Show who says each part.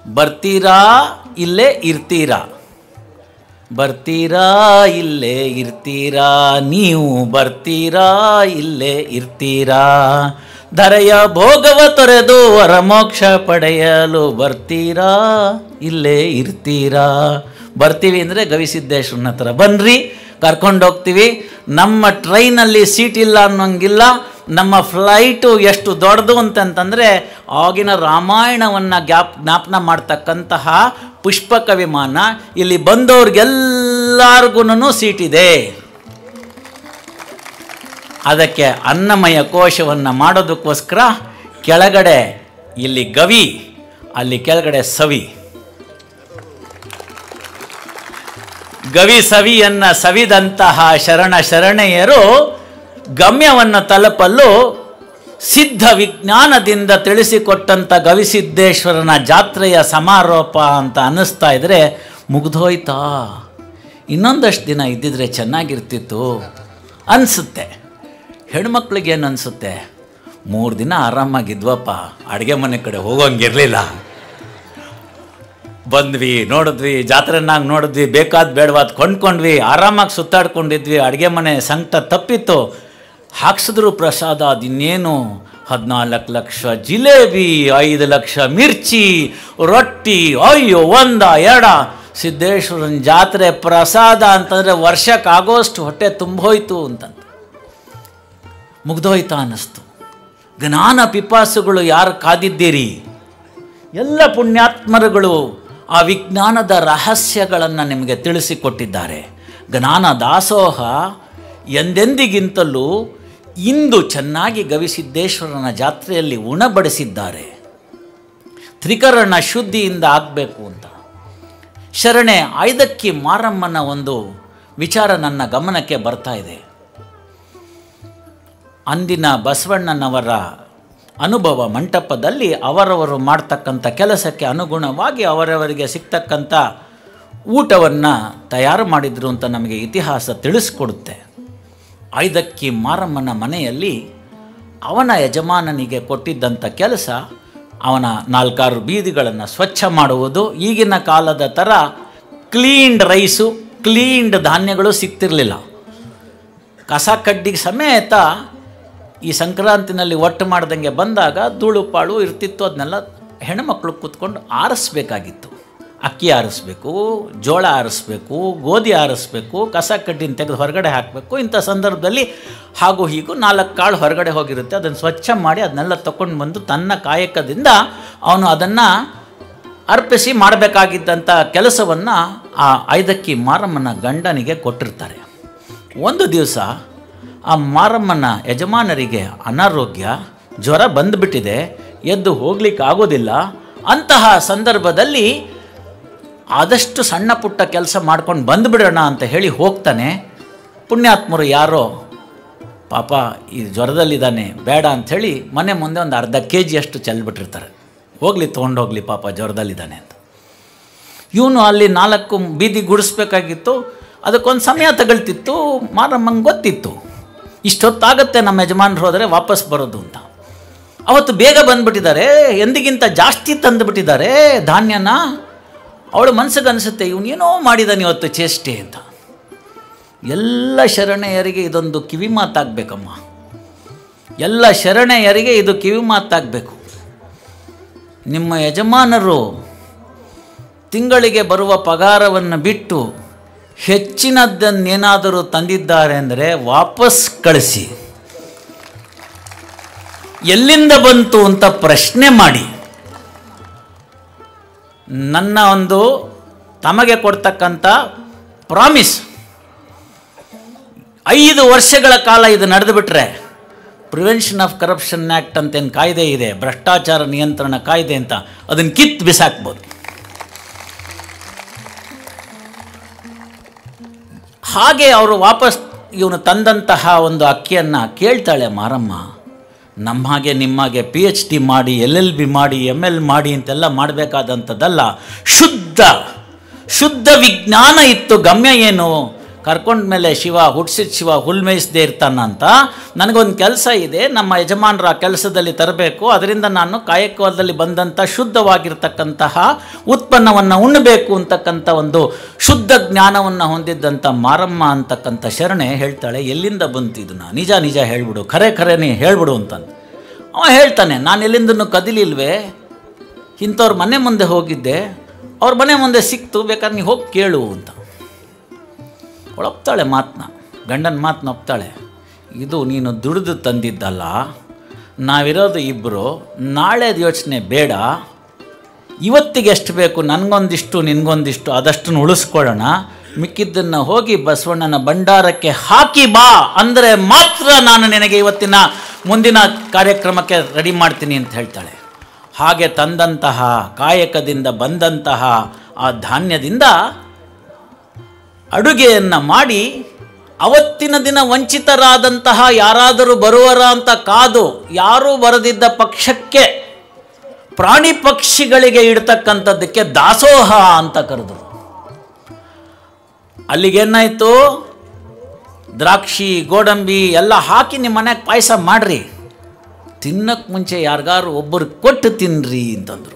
Speaker 1: ಬರ್ತೀರಾ ಇಲ್ಲೇ ಇರ್ತೀರಾ, ಬರ್ತೀರಾ ಇಲ್ಲೇ ಇರ್ತೀರಾ, ನೀವು ಬರ್ತೀರಾ ಇಲ್ಲೇ ಇರ್ತೀರಾ, ಧರೆಯ ಭೋಗವ ತೊರೆದು ವರಮೋಕ್ಷ ಪಡೆಯಲು ಬರ್ತೀರಾ ಇಲ್ಲೇ ಇರ್ತೀರಾ. ಬರ್ತೀವಿ ಅಂದರೆ ಗವಿಸಿದ್ದೇಶ್ವರನ ಹತ್ರ ಬನ್ನಿರಿ, ಕರ್ಕೊಂಡೋಗ್ತೀವಿ. ನಮ್ಮ ಟ್ರೈನಲ್ಲಿ ಸೀಟ್ ಇಲ್ಲ ಅನ್ನೋಂಗಿಲ್ಲ. ನಮ್ಮ ಫ್ಲೈಟು ಎಷ್ಟು ದೊಡ್ಡದು ಅಂತಂತಂದರೆ ಆಗಿನ ರಾಮಾಯಣವನ್ನು ಜ್ಞಾಪನ ಮಾಡ್ತಕ್ಕಂತಹ ಪುಷ್ಪಕ ವಿಮಾನ. ಇಲ್ಲಿ ಬಂದವ್ರಿಗೆಲ್ಲರಿಗೂ ಸೀಟಿದೆ. ಅದಕ್ಕೆ ಅನ್ನಮಯ ಕೋಶವನ್ನು ಮಾಡೋದಕ್ಕೋಸ್ಕರ ಕೆಳಗಡೆ ಇಲ್ಲಿ ಗವಿ, ಅಲ್ಲಿ ಕೆಳಗಡೆ ಸವಿ. ಗವಿ ಸವಿಯನ್ನು ಸವಿದಂತಹ ಶರಣೆಯರು ಗಮ್ಯವನ್ನು ತಲುಪಲು ಸಿದ್ಧ ವಿಜ್ಞಾನದಿಂದ ತಿಳಿಸಿಕೊಟ್ಟಂಥ ಗವಿಸಿದ್ದೇಶ್ವರನ ಜಾತ್ರೆಯ ಸಮಾರೋಪ ಅಂತ ಅನ್ನಿಸ್ತಾ ಇದ್ದರೆ ಮುಗ್ದೋಯ್ತಾ, ಇನ್ನೊಂದಷ್ಟು ದಿನ ಇದ್ದಿದ್ರೆ ಚೆನ್ನಾಗಿರ್ತಿತ್ತು ಅನಿಸುತ್ತೆ. ಹೆಣ್ಮಕ್ಳಿಗೇನು ಅನಿಸುತ್ತೆ, 3 ದಿನ ಆರಾಮಾಗಿದ್ವಪ್ಪ, ಅಡುಗೆ ಮನೆ ಕಡೆ ಹೋಗೋಂಗಿರಲಿಲ್ಲ, ಬಂದ್ವಿ ನೋಡಿದ್ವಿ, ಜಾತ್ರೆನಾಗ ನೋಡಿದ್ವಿ, ಬೇಕಾದ ಬೇಡವಾದ ಕೊಂಡ್ಕೊಂಡ್ವಿ, ಆರಾಮಾಗಿ ಸುತ್ತಾಡ್ಕೊಂಡಿದ್ವಿ, ಅಡುಗೆ ಮನೆ ಸಂಕಟ ತಪ್ಪಿತ್ತು. ಹಾಕ್ಸಿದ್ರು ಪ್ರಸಾದ, ಅದಿನ್ನೇನು 14 ಲಕ್ಷ ಜಿಲೇಬಿ, 5 ಲಕ್ಷ ಮಿರ್ಚಿ, ರೊಟ್ಟಿ, ಅಯ್ಯೋ 1-2 ಸಿದ್ದೇಶ್ವರನ ಜಾತ್ರೆ ಪ್ರಸಾದ ಅಂತಂದರೆ ವರ್ಷಕ್ಕಾಗೋಷ್ಟು ಹೊಟ್ಟೆ ತುಂಬೋಯ್ತು ಅಂತಂತ ಮುಗ್ದೋಯ್ತಾ ಅನ್ನಿಸ್ತು. ಜ್ಞಾನ ಪಿಪಾಸುಗಳು ಯಾರು ಕಾದಿದ್ದೀರಿ, ಎಲ್ಲ ಪುಣ್ಯಾತ್ಮರುಗಳು ಆ ವಿಜ್ಞಾನದ ರಹಸ್ಯಗಳನ್ನು ನಿಮಗೆ ತಿಳಿಸಿಕೊಟ್ಟಿದ್ದಾರೆ. ಜ್ಞಾನ ದಾಸೋಹ ಎಂದೆಂದಿಗಿಂತಲೂ ಇಂದು ಚೆನ್ನಾಗಿ ಗವಿಸಿದ್ದೇಶ್ವರನ ಜಾತ್ರೆಯಲ್ಲಿ ಉಣಬಡಿಸಿದ್ದಾರೆ. ತ್ರಿಕರಣ ಶುದ್ಧಿಯಿಂದ ಆಗಬೇಕು ಅಂತ. ಶರಣೆ ಐದಕ್ಕಿ ಮಾರಮ್ಮನ ಒಂದು ವಿಚಾರ ನನ್ನ ಗಮನಕ್ಕೆ ಬರ್ತಾ ಇದೆ. ಅಂದಿನ ಬಸವಣ್ಣನವರ ಅನುಭವ ಮಂಟಪದಲ್ಲಿ ಅವರವರು ಮಾಡ್ತಕ್ಕಂಥ ಕೆಲಸಕ್ಕೆ ಅನುಗುಣವಾಗಿ ಅವರವರಿಗೆ ಸಿಗ್ತಕ್ಕಂಥ ಊಟವನ್ನು ತಯಾರು ಮಾಡಿದರು ಅಂತ ನಮಗೆ ಇತಿಹಾಸ ತಿಳಿಸ್ಕೊಡುತ್ತೆ. ಐದಕ್ಕಿ ಮಾರಮ್ಮನ ಮನೆಯಲ್ಲಿ ಅವನ ಯಜಮಾನನಿಗೆ ಕೊಟ್ಟಿದ್ದಂಥ ಕೆಲಸ ಅವನ 4-6 ಬೀದಿಗಳನ್ನು ಸ್ವಚ್ಛ ಮಾಡುವುದು. ಈಗಿನ ಕಾಲದ ಥರ ಕ್ಲೀನ್ಡ್ ರೈಸು, ಕ್ಲೀನ್ಡ್ ಧಾನ್ಯಗಳು ಸಿಗ್ತಿರಲಿಲ್ಲ. ಕಸ ಕಡ್ಡಿಗೆ ಸಮೇತ ಈ ಸಂಕ್ರಾಂತಿನಲ್ಲಿ ಒಟ್ಟು ಮಾಡ್ದಂಗೆ ಬಂದಾಗ ಧೂಳು ಪಾಳು ಇರ್ತಿತ್ತು. ಅದನ್ನೆಲ್ಲ ಹೆಣ್ಮಕ್ಳು ಕೂತ್ಕೊಂಡು ಆರಿಸ್ಬೇಕಾಗಿತ್ತು. ಅಕ್ಕಿ ಆರಿಸ್ಬೇಕು, ಜೋಳ ಆರಿಸ್ಬೇಕು, ಗೋಧಿ ಆರಿಸ್ಬೇಕು, ಕಸ ಕಡ್ಡಿನ ತೆಗೆದು ಹೊರಗಡೆ ಹಾಕಬೇಕು. ಇಂಥ ಸಂದರ್ಭದಲ್ಲಿ ಹಾಗೂ ಹೀಗೂ 4 ಕಾಳು ಹೊರಗಡೆ ಹೋಗಿರುತ್ತೆ. ಅದನ್ನು ಸ್ವಚ್ಛ ಮಾಡಿ ಅದನ್ನೆಲ್ಲ ತಗೊಂಡು ಬಂದು ತನ್ನ ಕಾಯಕದಿಂದ ಅವನು ಅದನ್ನು ಅರ್ಪಿಸಿ ಮಾಡಬೇಕಾಗಿದ್ದಂಥ ಕೆಲಸವನ್ನು ಆ ಐದಕ್ಕಿ ಮಾರಮ್ಮನ ಗಂಡನಿಗೆ ಕೊಟ್ಟಿರ್ತಾರೆ. ಒಂದು ದಿವಸ ಆ ಮಾರಮ್ಮನ ಯಜಮಾನರಿಗೆ ಅನಾರೋಗ್ಯ, ಜ್ವರ ಬಂದುಬಿಟ್ಟಿದೆ, ಎದ್ದು ಹೋಗ್ಲಿಕ್ಕೆ ಆಗೋದಿಲ್ಲ. ಅಂತಹ ಸಂದರ್ಭದಲ್ಲಿ ಆದಷ್ಟು ಸಣ್ಣ ಪುಟ್ಟ ಕೆಲಸ ಮಾಡ್ಕೊಂಡು ಬಂದುಬಿಡೋಣ ಅಂತ ಹೇಳಿ ಹೋಗ್ತಾನೆ. ಪುಣ್ಯಾತ್ಮರು ಯಾರೋ ಪಾಪ ಈ ಜ್ವರದಲ್ಲಿದ್ದಾನೆ ಬೇಡ ಅಂಥೇಳಿ ಮನೆ ಮುಂದೆ ಒಂದು ಅರ್ಧ kg ಅಷ್ಟು ಚೆಲ್ಬಿಟ್ಟಿರ್ತಾರೆ. ಹೋಗಲಿ ತೊಗೊಂಡೋಗ್ಲಿ ಪಾಪ ಜ್ವರದಲ್ಲಿದ್ದಾನೆ ಅಂತ. ಇವನು ಅಲ್ಲಿ 4 ಬೀದಿ ಗುಡಿಸ್ಬೇಕಾಗಿತ್ತು. ಅದಕ್ಕೊಂದು ಸಮಯ ತಗೊಳ್ತಿತ್ತು. ಮಾರಮ್ಮಂಗೆ ಗೊತ್ತಿತ್ತು ಇಷ್ಟೊತ್ತಾಗತ್ತೆ ನಮ್ಮ ಯಜಮಾನರು ಹೋದರೆ ವಾಪಸ್ ಬರೋದು ಅಂತ. ಅವತ್ತು ಬೇಗ ಬಂದುಬಿಟ್ಟಿದ್ದಾರೆ, ಎಂದಿಗಿಂತ ಜಾಸ್ತಿ ತಂದುಬಿಟ್ಟಿದ್ದಾರೆ ಧಾನ್ಯನ. ಅವಳು ಮನಸ್ಸಿಗೆ ಅನಿಸುತ್ತೆ ಇವನೇನೋ ಮಾಡಿದಾನೆ ಇವತ್ತು ಚೇಷ್ಟೆ ಅಂತ. ಎಲ್ಲ ಶರಣೆಯರಿಗೆ ಇದೊಂದು ಕಿವಿ ಮಾತಾಗಬೇಕಮ್ಮ, ಎಲ್ಲ ಶರಣೆಯರಿಗೆ ಇದು ಕಿವಿ ಮಾತಾಗಬೇಕು. ನಿಮ್ಮ ಯಜಮಾನರು ತಿಂಗಳಿಗೆ ಬರುವ ಪಗಾರವನ್ನು ಬಿಟ್ಟು ಹೆಚ್ಚಿನದ್ದನ್ನೇನಾದರೂ ತಂದಿದ್ದಾರೆ ಅಂದರೆ ವಾಪಸ್ ಕಳಿಸಿ. ಎಲ್ಲಿಂದ ಬಂತು ಅಂತ ಪ್ರಶ್ನೆ ಮಾಡಿ. ನನ್ನ ಒಂದು ತಮಗೆ ಕೊಡ್ತಕ್ಕಂಥ ಪ್ರಾಮಿಸ್, 5 ವರ್ಷಗಳ ಕಾಲ ಇದು ನಡೆದು ಬಿಟ್ರೆ ಪ್ರಿವೆನ್ಷನ್ ಆಫ್ ಕರಪ್ಷನ್ ಆ್ಯಕ್ಟ್ ಅಂತೇನು ಕಾಯ್ದೆ ಇದೆ, ಭ್ರಷ್ಟಾಚಾರ ನಿಯಂತ್ರಣ ಕಾಯ್ದೆ ಅಂತ, ಅದನ್ನು ಕಿತ್ತು ಬಿಸಾಕ್ಬೋದು. ಹಾಗೆ ಅವರು ವಾಪಸ್ ಇವನು ತಂದಂತಹ ಒಂದು ಅಕ್ಕಿಯನ್ನು ಕೇಳ್ತಾಳೆ ಮಾರಮ್ಮ. ನಮ್ಮ ಹಾಗೆ ನಿಮ್ಮಾಗೆ PhD ಮಾಡಿ LLB ಮಾಡಿ ML ಮಾಡಿ ಅಂತೆಲ್ಲ ಮಾಡಬೇಕಾದಂಥದ್ದಲ್ಲ. ಶುದ್ಧ ವಿಜ್ಞಾನ ಇತ್ತು. ಗಮ್ಯ ಏನು? ಕರ್ಕೊಂಡ್ಮೇಲೆ ಶಿವ ಹುಟ್ಟಿಸಿದ ಶಿವ ಹುಲ್ಮೇಯಿಸದೇ ಇರ್ತಾನಂತ. ನನಗೊಂದು ಕೆಲಸ ಇದೆ, ನಮ್ಮ ಯಜಮಾನರ ಕೆಲಸದಲ್ಲಿ ತರಬೇಕು, ಅದರಿಂದ ನಾನು ಕಾಯಕದಲ್ಲಿ ಬಂದಂಥ ಶುದ್ಧವಾಗಿರ್ತಕ್ಕಂತಹ ಉತ್ಪನ್ನವನ್ನು ಉಣ್ಣಬೇಕು ಅಂತಕ್ಕಂಥ ಒಂದು ಶುದ್ಧ ಜ್ಞಾನವನ್ನು ಹೊಂದಿದ್ದಂಥ ಮಾರಮ್ಮ ಅಂತಕ್ಕಂಥ ಶರಣೆ ಹೇಳ್ತಾಳೆ, ಎಲ್ಲಿಂದ ಬಂತಿದ್ದು ನಾ ನಿಜ ನಿಜ ಹೇಳ್ಬಿಡು, ಖರೆ ನೀ ಹೇಳ್ಬಿಡು ಅಂತಂದು. ಅವ ಹೇಳ್ತಾನೆ, ನಾನು ಎಲ್ಲಿಂದನೂ ಕದಿಲಿಲ್ವೇ, ಇಂಥವ್ರ ಮನೆ ಮುಂದೆ ಹೋಗಿದ್ದೆ, ಅವ್ರ ಮನೆ ಮುಂದೆ ಸಿಕ್ತು, ಬೇಕಾದ್ರೆ ನೀ ಹೋಗಿ ಕೇಳು ಅಂತ. ಒಪ್ತಾಳೆ ಮಾತನ್ನ, ಗಂಡನ ಮಾತನ್ನ ಒಪ್ತಾಳೆ. ಇದು ನೀನು ದುಡಿದು ತಂದಿದ್ದಲ್ಲ, ನಾವಿರೋದು ಇಬ್ಬರು, ನಾಳೆದು ಯೋಚನೆ ಬೇಡ, ಇವತ್ತಿಗೆ ಎಷ್ಟು ಬೇಕು, ನನಗೊಂದಿಷ್ಟು ನಿನಗೊಂದಿಷ್ಟು, ಅದಷ್ಟನ್ನು ಉಳಿಸ್ಕೊಳ್ಳೋಣ, ಮಿಕ್ಕಿದ್ದನ್ನು ಹೋಗಿ ಬಸವಣ್ಣನ ಭಂಡಾರಕ್ಕೆ ಹಾಕಿ ಬಾ ಅಂದರೆ ಮಾತ್ರ ನಾನು ನಿನಗೆ ಇವತ್ತಿನ ಮುಂದಿನ ಕಾರ್ಯಕ್ರಮಕ್ಕೆ ರೆಡಿ ಮಾಡ್ತೀನಿ ಅಂತ ಹೇಳ್ತಾಳೆ. ಹಾಗೆ ತಂದಂತಹ ಕಾಯಕದಿಂದ ಬಂದಂತಹ ಆ ಧಾನ್ಯದಿಂದ ಅಡುಗೆಯನ್ನು ಮಾಡಿ ಅವತ್ತಿನ ದಿನ ವಂಚಿತರಾದಂತಹ ಯಾರಾದರೂ ಬರುವರ ಅಂತ ಕಾದು ಯಾರೂ ಬರದಿದ್ದ ಪಕ್ಷಕ್ಕೆ ಪ್ರಾಣಿ ಪಕ್ಷಿಗಳಿಗೆ ಇಡ್ತಕ್ಕಂಥದ್ದಕ್ಕೆ ದಾಸೋಹ ಅಂತ ಕರೆದರು. ಅಲ್ಲಿಗೇನಾಯಿತು, ದ್ರಾಕ್ಷಿ ಗೋಡಂಬಿ ಎಲ್ಲ ಹಾಕಿ ನಿಮ್ಮ ಮನೆಗೆ ಪಾಯಸ ಮಾಡ್ರಿ, ತಿನ್ನಕ್ಕೆ ಮುಂಚೆ ಯಾರಿಗಾರು ಒಬ್ಬರು ಕೊಟ್ಟು ತಿನ್ನಿರಿ ಅಂತಂದರು.